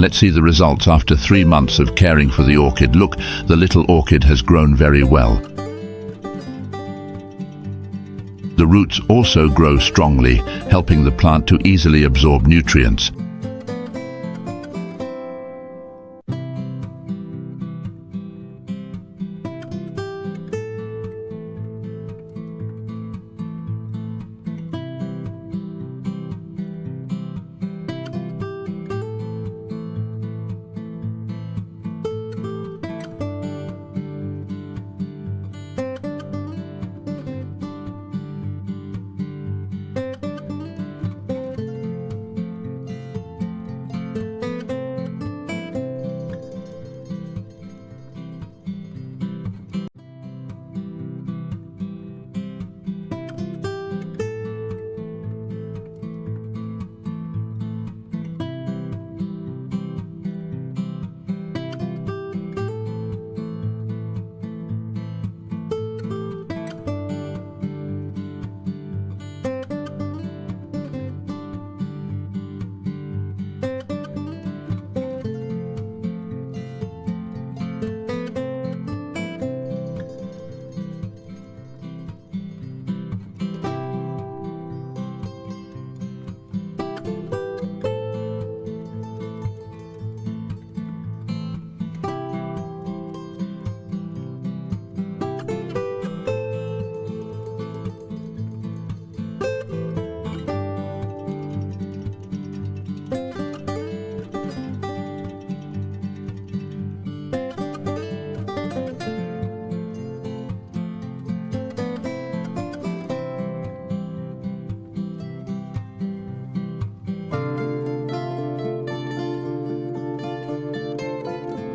Let's see the results after 3 months of caring for the orchid. Look, the little orchid has grown very well. The roots also grow strongly, helping the plant to easily absorb nutrients.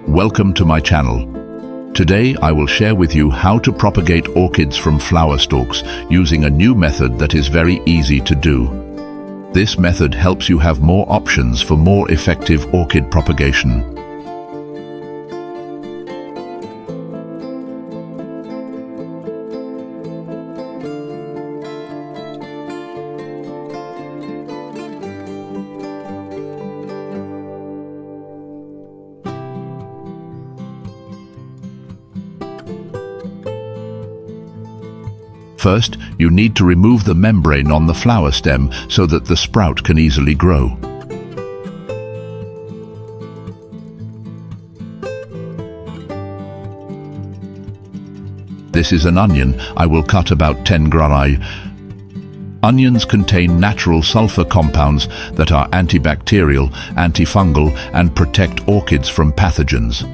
Welcome to my channel. Today I will share with you how to propagate orchids from flower stalks using a new method that is very easy to do. This method helps you have more options for more effective orchid propagation. First, you need to remove the membrane on the flower stem so that the sprout can easily grow. This is an onion. I will cut about 10 grani. Onions contain natural sulfur compounds that are antibacterial, antifungal, and protect orchids from pathogens.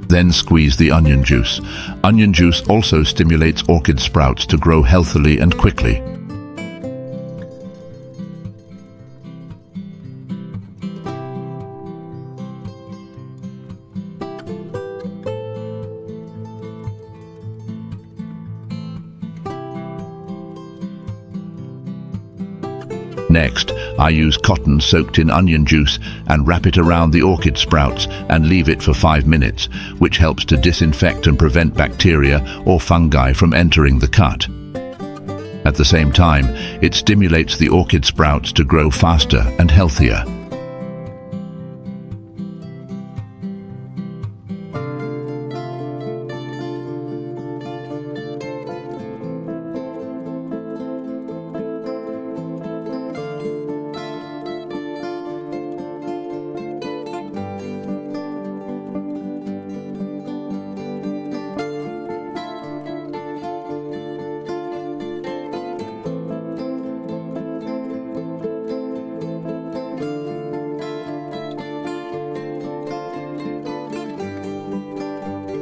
Then squeeze the onion juice. Onion juice also stimulates orchid sprouts to grow healthily and quickly. Next, I use cotton soaked in onion juice and wrap it around the orchid sprouts and leave it for 5 minutes, which helps to disinfect and prevent bacteria or fungi from entering the cut. At the same time, it stimulates the orchid sprouts to grow faster and healthier.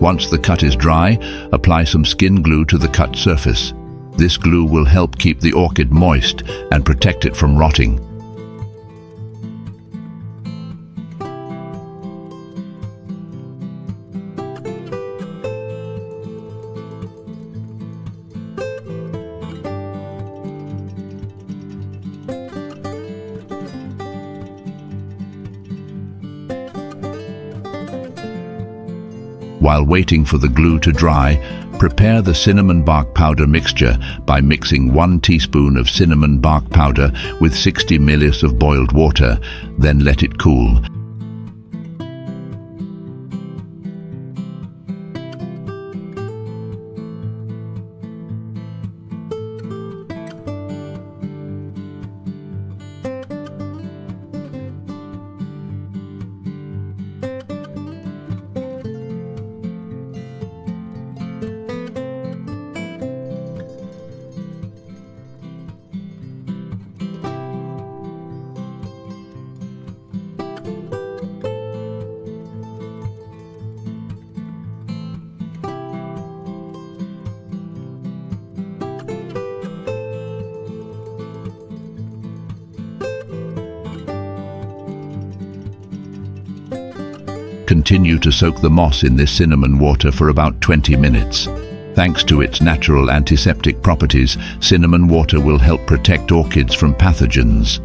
Once the cut is dry, apply some skin glue to the cut surface. This glue will help keep the orchid moist and protect it from rotting. While waiting for the glue to dry, prepare the cinnamon bark powder mixture by mixing 1 teaspoon of cinnamon bark powder with 60 ml of boiled water, then let it cool. Continue to soak the moss in this cinnamon water for about 20 minutes. Thanks to its natural antiseptic properties, cinnamon water will help protect orchids from pathogens.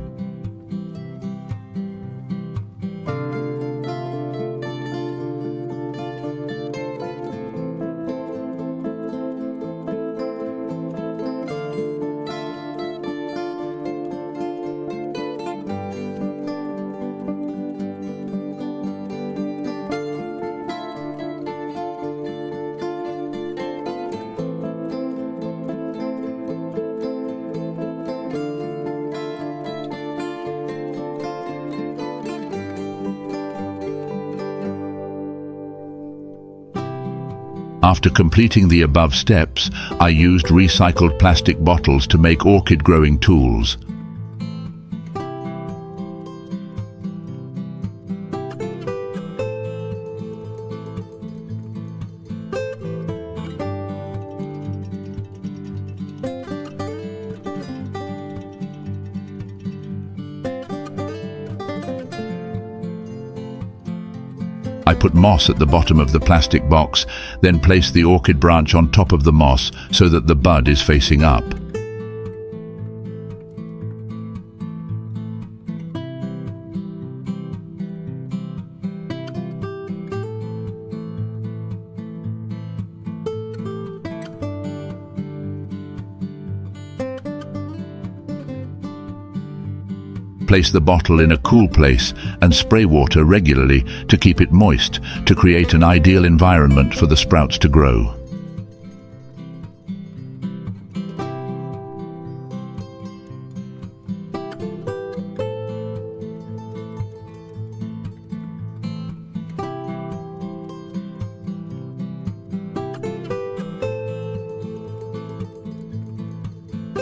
After completing the above steps, I used recycled plastic bottles to make orchid growing tools. I put moss at the bottom of the plastic box, then place the orchid branch on top of the moss so that the bud is facing up. Place the bottle in a cool place and spray water regularly to keep it moist to create an ideal environment for the sprouts to grow.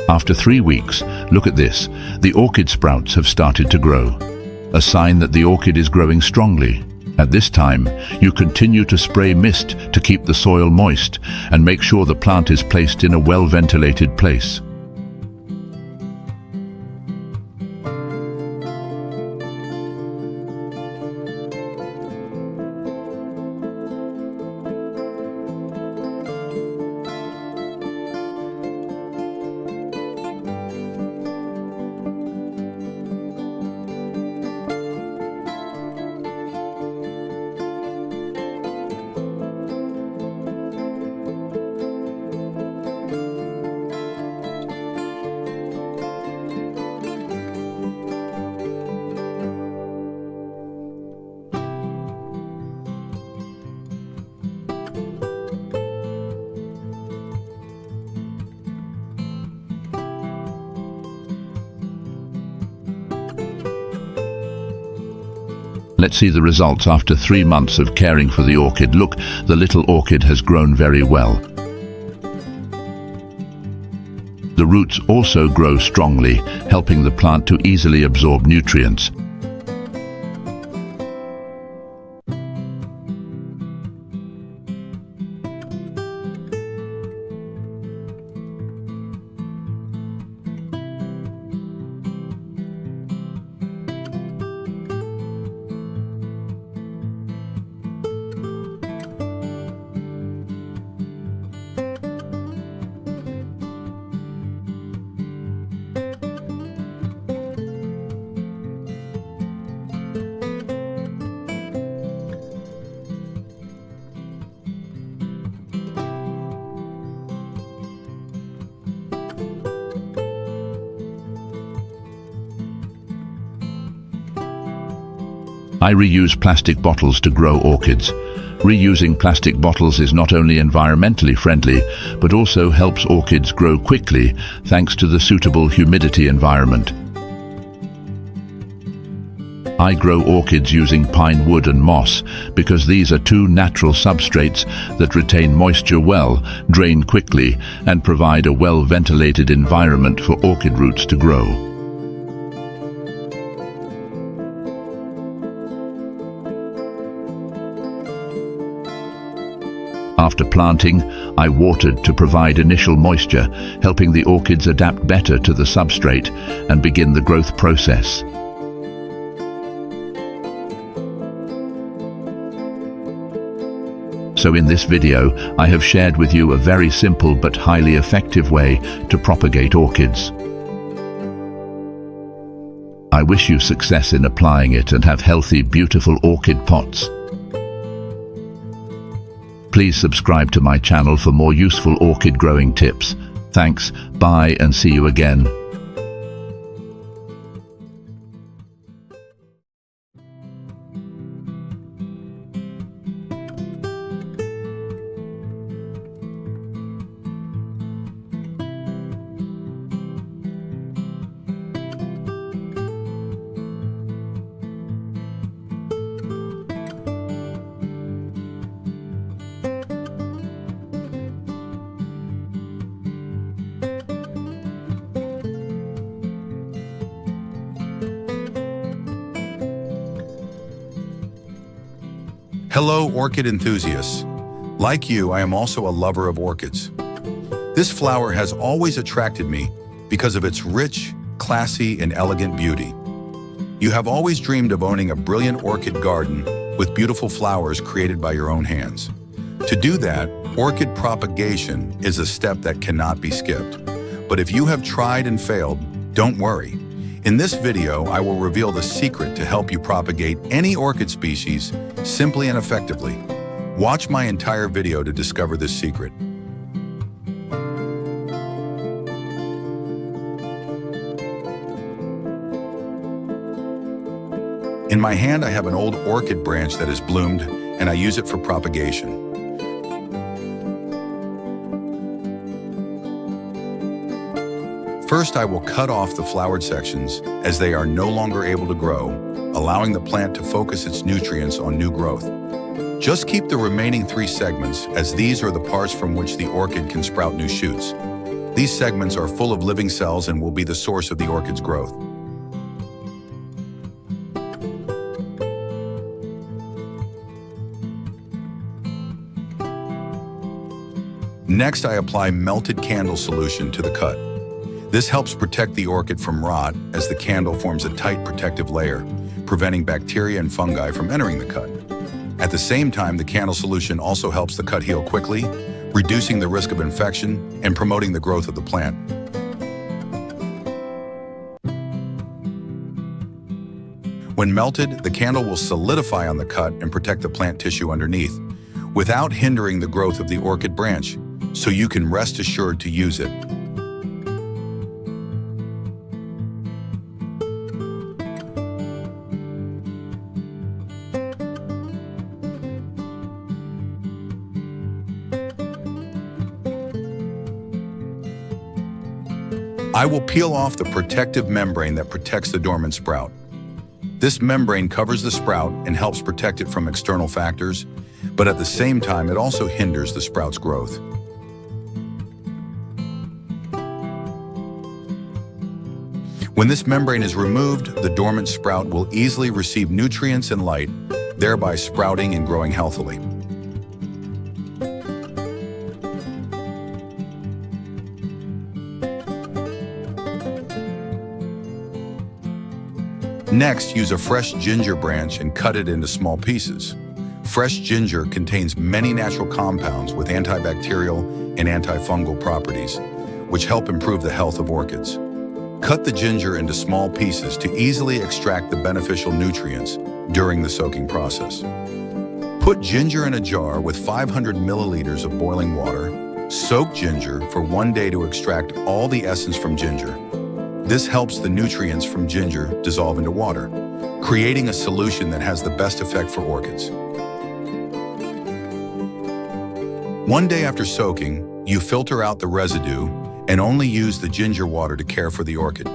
After 3 weeks, look at this, the orchid sprouts have started to grow, a sign that the orchid is growing strongly. At this time, you continue to spray mist to keep the soil moist and make sure the plant is placed in a well-ventilated place. Let's see the results after 3 months of caring for the orchid. Look, the little orchid has grown very well. The roots also grow strongly, helping the plant to easily absorb nutrients. I reuse plastic bottles to grow orchids. Reusing plastic bottles is not only environmentally friendly, but also helps orchids grow quickly thanks to the suitable humidity environment. I grow orchids using pine wood and moss because these are two natural substrates that retain moisture well, drain quickly, and provide a well-ventilated environment for orchid roots to grow. After planting, I watered to provide initial moisture, helping the orchids adapt better to the substrate and begin the growth process. So in this video, I have shared with you a very simple but highly effective way to propagate orchids. I wish you success in applying it and have healthy, beautiful orchid pots. Please subscribe to my channel for more useful orchid growing tips. Thanks, bye, and see you again. Hello, orchid enthusiasts. Like you, I am also a lover of orchids. This flower has always attracted me because of its rich, classy, and elegant beauty. You have always dreamed of owning a brilliant orchid garden with beautiful flowers created by your own hands. To do that, orchid propagation is a step that cannot be skipped. But if you have tried and failed, don't worry. In this video, I will reveal the secret to help you propagate any orchid species simply and effectively. Watch my entire video to discover this secret. In my hand, I have an old orchid branch that has bloomed, and I use it for propagation. First, I will cut off the flowered sections as they are no longer able to grow, allowing the plant to focus its nutrients on new growth. Just keep the remaining 3 segments, as these are the parts from which the orchid can sprout new shoots. These segments are full of living cells and will be the source of the orchid's growth. Next, I apply melted candle solution to the cut. This helps protect the orchid from rot as the candle forms a tight protective layer, preventing bacteria and fungi from entering the cut. At the same time, the candle solution also helps the cut heal quickly, reducing the risk of infection and promoting the growth of the plant. When melted, the candle will solidify on the cut and protect the plant tissue underneath, without hindering the growth of the orchid branch, so you can rest assured to use it. I will peel off the protective membrane that protects the dormant sprout. This membrane covers the sprout and helps protect it from external factors, but at the same time, it also hinders the sprout's growth. When this membrane is removed, the dormant sprout will easily receive nutrients and light, thereby sprouting and growing healthily. Next, use a fresh ginger branch and cut it into small pieces. Fresh ginger contains many natural compounds with antibacterial and antifungal properties, which help improve the health of orchids. Cut the ginger into small pieces to easily extract the beneficial nutrients during the soaking process. Put ginger in a jar with 500 milliliters of boiling water. Soak ginger for 1 day to extract all the essence from ginger. This helps the nutrients from ginger dissolve into water. creating a solution that has the best effect for orchids. One day after soaking, you filter out the residue and only use the ginger water to care for the orchid.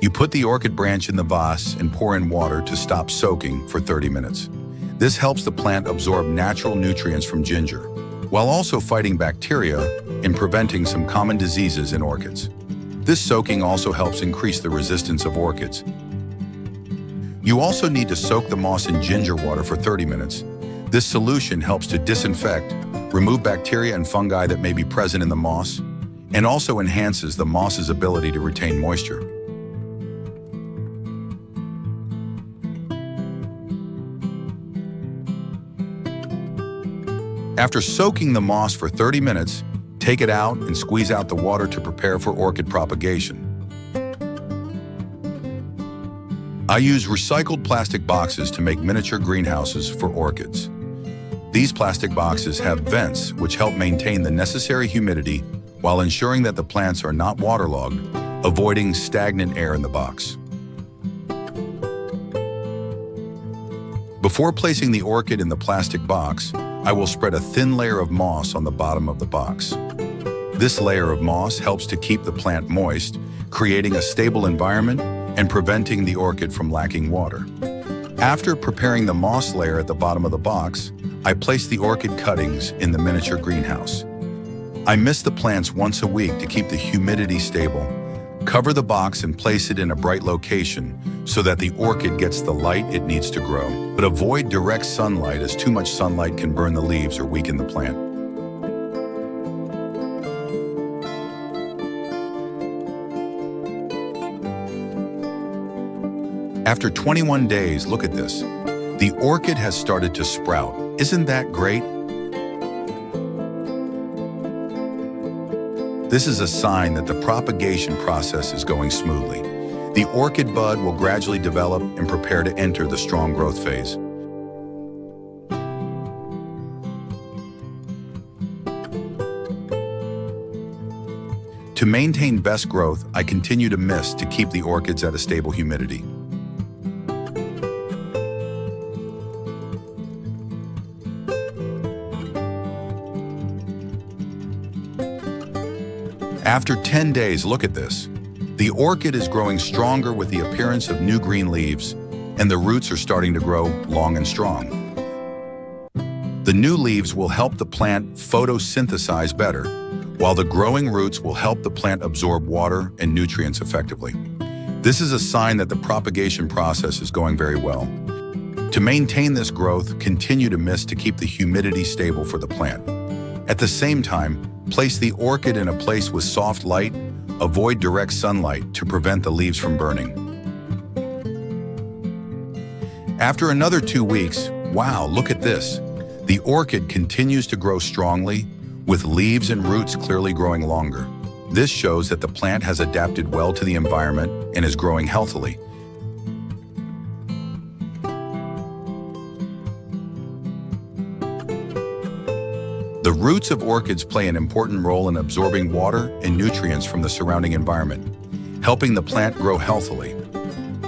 You put the orchid branch in the vase and pour in water to stop soaking for 30 minutes. This helps the plant absorb natural nutrients from ginger, while also fighting bacteria and preventing some common diseases in orchids. This soaking also helps increase the resistance of orchids. You also need to soak the moss in ginger water for 30 minutes. This solution helps to disinfect, remove bacteria and fungi that may be present in the moss, and also enhances the moss's ability to retain moisture. After soaking the moss for 30 minutes, take it out and squeeze out the water to prepare for orchid propagation. I use recycled plastic boxes to make miniature greenhouses for orchids. These plastic boxes have vents which help maintain the necessary humidity while ensuring that the plants are not waterlogged, avoiding stagnant air in the box. Before placing the orchid in the plastic box, I will spread a thin layer of moss on the bottom of the box. This layer of moss helps to keep the plant moist, creating a stable environment and preventing the orchid from lacking water. After preparing the moss layer at the bottom of the box, I place the orchid cuttings in the miniature greenhouse. I mist the plants once a week to keep the humidity stable. Cover the box and place it in a bright location so that the orchid gets the light it needs to grow. But avoid direct sunlight, as too much sunlight can burn the leaves or weaken the plant. After 21 days, look at this. The orchid has started to sprout. Isn't that great? This is a sign that the propagation process is going smoothly. The orchid bud will gradually develop and prepare to enter the strong growth phase. To maintain best growth, I continue to mist to keep the orchids at a stable humidity. After 10 days, look at this. The orchid is growing stronger with the appearance of new green leaves, and the roots are starting to grow long and strong. The new leaves will help the plant photosynthesize better, while the growing roots will help the plant absorb water and nutrients effectively. This is a sign that the propagation process is going very well. To maintain this growth, continue to mist to keep the humidity stable for the plant. At the same time, place the orchid in a place with soft light. Avoid direct sunlight to prevent the leaves from burning. After another 2 weeks, wow, look at this. The orchid continues to grow strongly, with leaves and roots clearly growing longer. This shows that the plant has adapted well to the environment and is growing healthily. The roots of orchids play an important role in absorbing water and nutrients from the surrounding environment, helping the plant grow healthily.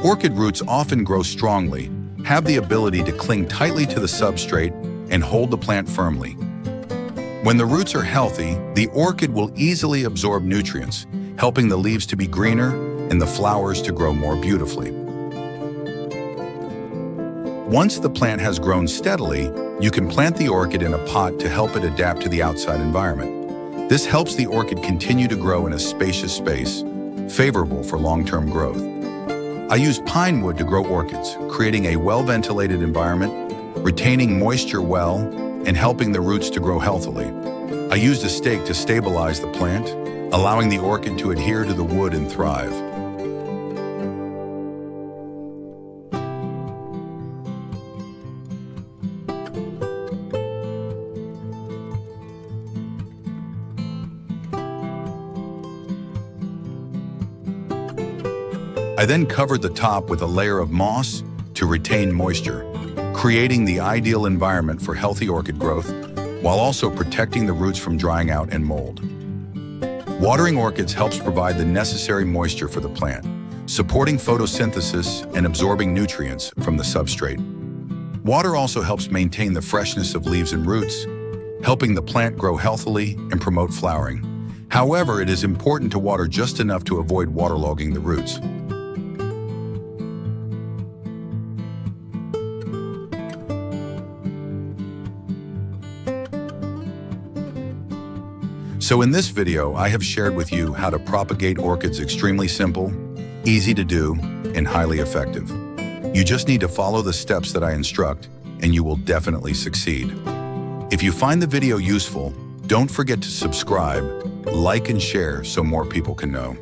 Orchid roots often grow strongly, have the ability to cling tightly to the substrate and hold the plant firmly. When the roots are healthy, the orchid will easily absorb nutrients, helping the leaves to be greener and the flowers to grow more beautifully. Once the plant has grown steadily, you can plant the orchid in a pot to help it adapt to the outside environment. This helps the orchid continue to grow in a spacious space, favorable for long-term growth. I use pine wood to grow orchids, creating a well-ventilated environment, retaining moisture well, and helping the roots to grow healthily. I used a stake to stabilize the plant, allowing the orchid to adhere to the wood and thrive. I then covered the top with a layer of moss to retain moisture, creating the ideal environment for healthy orchid growth, while also protecting the roots from drying out and mold. Watering orchids helps provide the necessary moisture for the plant, supporting photosynthesis and absorbing nutrients from the substrate. Water also helps maintain the freshness of leaves and roots, helping the plant grow healthily and promote flowering. However, it is important to water just enough to avoid waterlogging the roots. So in this video, I have shared with you how to propagate orchids. Extremely simple, easy to do, and highly effective. You just need to follow the steps that I instruct, and you will definitely succeed. If you find the video useful, don't forget to subscribe, like, and share so more people can know.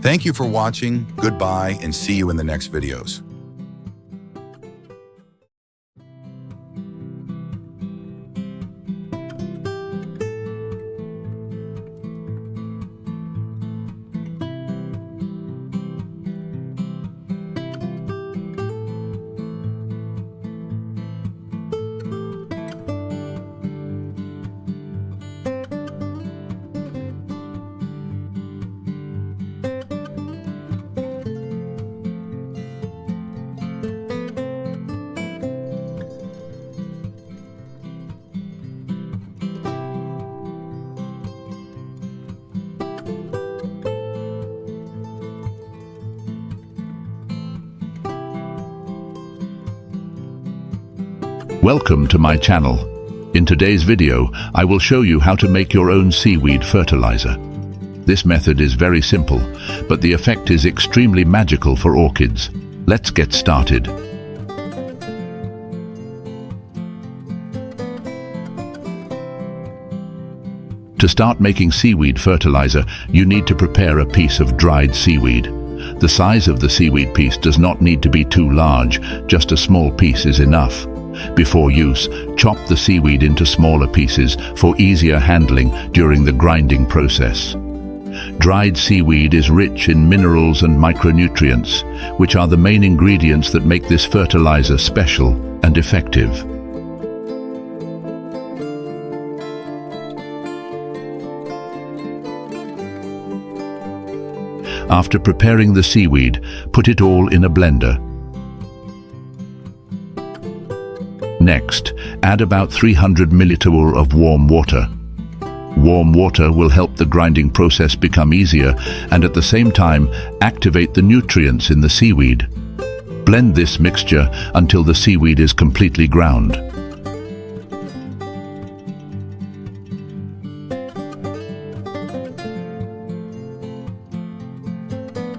Thank you for watching, goodbye, and see you in the next videos. Welcome to my channel. In today's video, I will show you how to make your own seaweed fertilizer. This method is very simple, but the effect is extremely magical for orchids. Let's get started. To start making seaweed fertilizer, you need to prepare a piece of dried seaweed. The size of the seaweed piece does not need to be too large, just a small piece is enough. Before use, chop the seaweed into smaller pieces for easier handling during the grinding process. Dried seaweed is rich in minerals and micronutrients, which are the main ingredients that make this fertilizer special and effective. After preparing the seaweed, put it all in a blender. Next, add about 300 milliliters of warm water. Warm water will help the grinding process become easier and at the same time activate the nutrients in the seaweed. Blend this mixture until the seaweed is completely ground.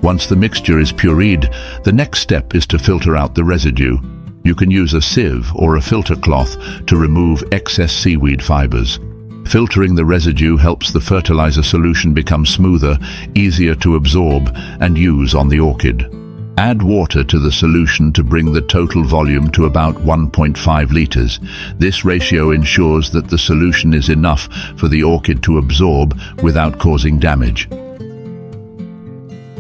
Once the mixture is pureed, the next step is to filter out the residue. You can use a sieve or a filter cloth to remove excess seaweed fibers. Filtering the residue helps the fertilizer solution become smoother, easier to absorb and use on the orchid. Add water to the solution to bring the total volume to about 1.5 liters. This ratio ensures that the solution is enough for the orchid to absorb without causing damage.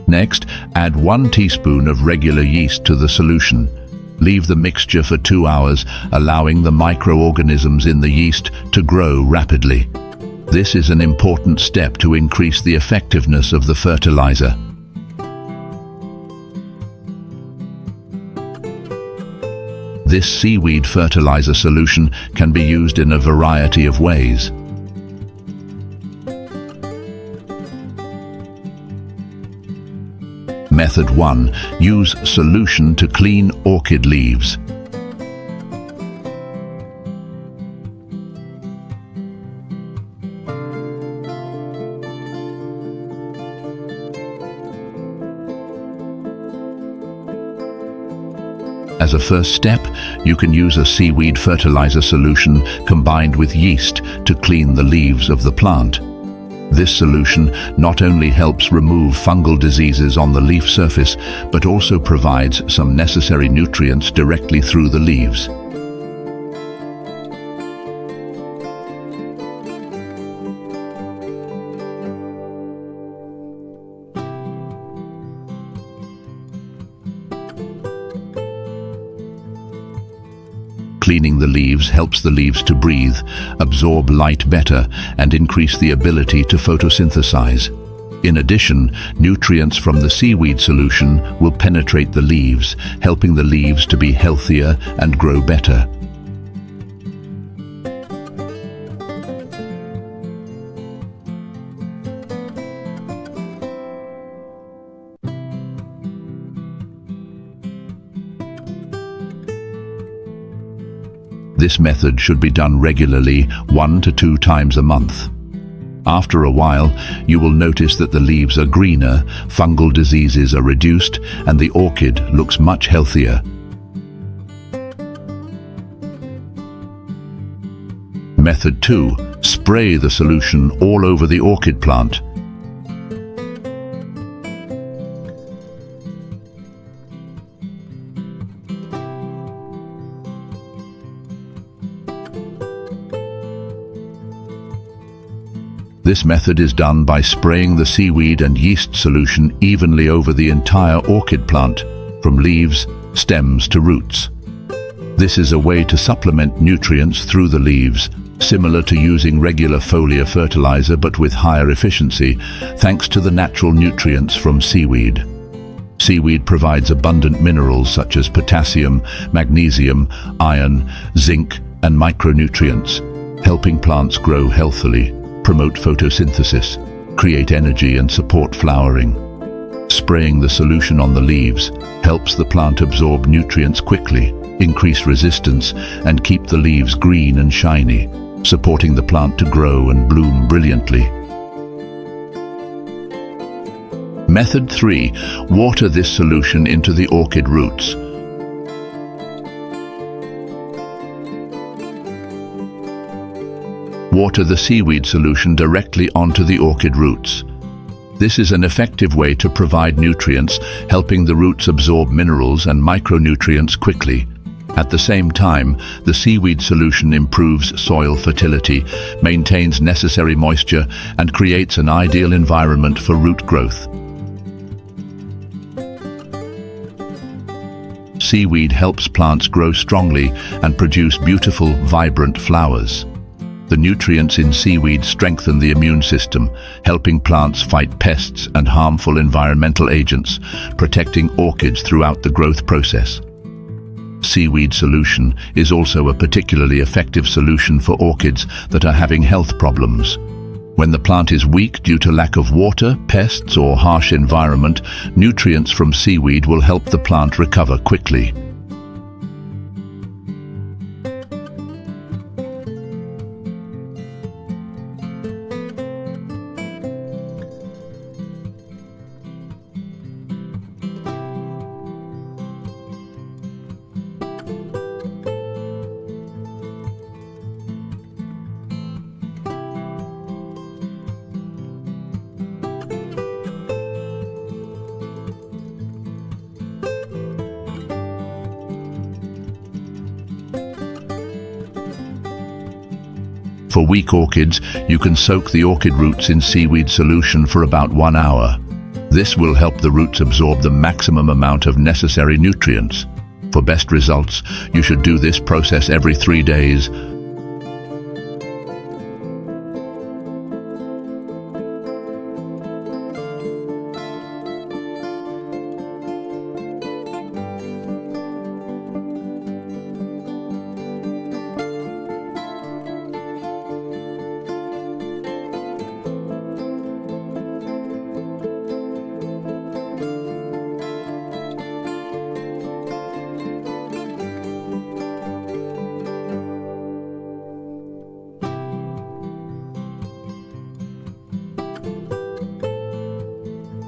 Next, add 1 teaspoon of regular yeast to the solution. Leave the mixture for 2 hours, allowing the microorganisms in the yeast to grow rapidly. This is an important step to increase the effectiveness of the fertilizer. This seaweed fertilizer solution can be used in a variety of ways. Method 1. Use solution to clean orchid leaves. As a first step, you can use a seaweed fertilizer solution combined with yeast to clean the leaves of the plant. This solution not only helps remove fungal diseases on the leaf surface, but also provides some necessary nutrients directly through the leaves. Cleaning the leaves helps the leaves to breathe, absorb light better, and increase the ability to photosynthesize. In addition, nutrients from the seaweed solution will penetrate the leaves, helping the leaves to be healthier and grow better. This method should be done regularly, 1 to 2 times a month. After a while, you will notice that the leaves are greener, fungal diseases are reduced, and the orchid looks much healthier. Method 2. Spray the solution all over the orchid plant. This method is done by spraying the seaweed and yeast solution evenly over the entire orchid plant, from leaves, stems to roots. This is a way to supplement nutrients through the leaves, similar to using regular foliar fertilizer but with higher efficiency, thanks to the natural nutrients from seaweed. Seaweed provides abundant minerals such as potassium, magnesium, iron, zinc, and micronutrients, helping plants grow healthily, promote photosynthesis, create energy and support flowering. Spraying the solution on the leaves helps the plant absorb nutrients quickly, increase resistance, and keep the leaves green and shiny, supporting the plant to grow and bloom brilliantly. Method 3. Water this solution into the orchid roots. Water the seaweed solution directly onto the orchid roots. This is an effective way to provide nutrients, helping the roots absorb minerals and micronutrients quickly. At the same time, the seaweed solution improves soil fertility, maintains necessary moisture, and creates an ideal environment for root growth. Seaweed helps plants grow strongly and produce beautiful, vibrant flowers. The nutrients in seaweed strengthen the immune system, helping plants fight pests and harmful environmental agents, protecting orchids throughout the growth process. Seaweed solution is also a particularly effective solution for orchids that are having health problems. When the plant is weak due to lack of water, pests, or harsh environment, nutrients from seaweed will help the plant recover quickly. For weak orchids, you can soak the orchid roots in seaweed solution for about 1 hour. This will help the roots absorb the maximum amount of necessary nutrients. For best results, you should do this process every 3 days.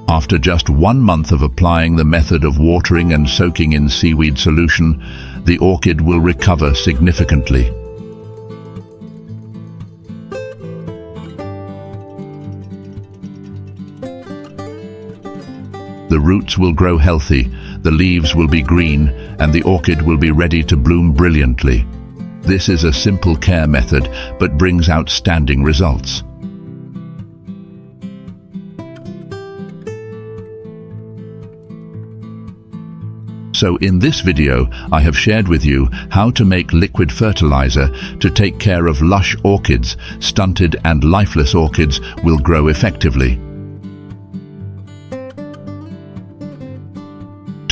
After just 1 month of applying the method of watering and soaking in seaweed solution, the orchid will recover significantly. The roots will grow healthy, the leaves will be green, and the orchid will be ready to bloom brilliantly. This is a simple care method, but brings outstanding results. So in this video, I have shared with you how to make liquid fertilizer to take care of lush orchids. Stunted and lifeless orchids will grow effectively.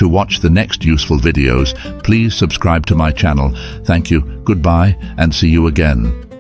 To watch the next useful videos, please subscribe to my channel. Thank you, goodbye, and see you again.